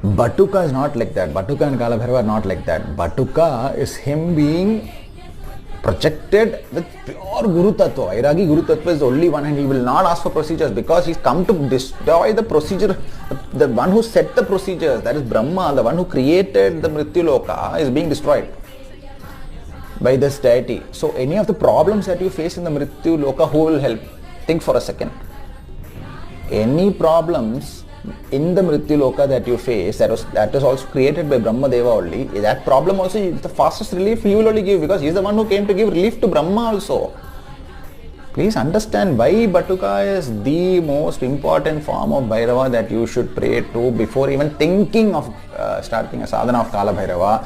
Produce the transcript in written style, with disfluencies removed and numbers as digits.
Batuka is not like that. Batuka and Kala Bhairava are not like that. Batuka is him being projected with pure Guru Tattva. Vairagi Guru Tattva is the only one, and he will not ask for procedures because he's come to destroy the procedure. The one who set the procedures, that is Brahma, the one who created the Mrityu Loka, is being destroyed by this deity. So any of the problems that you face in the Mrityu Loka, who will help? Think for a second. Any problems in the Mrityu Loka that you face, that is also created by Brahma Deva only, that problem also is the fastest relief he will only give, because he is the one who came to give relief to Brahma also. Please understand why Batuka is the most important form of Bhairava that you should pray to before even thinking of starting a sadhana of Kala Bhairava.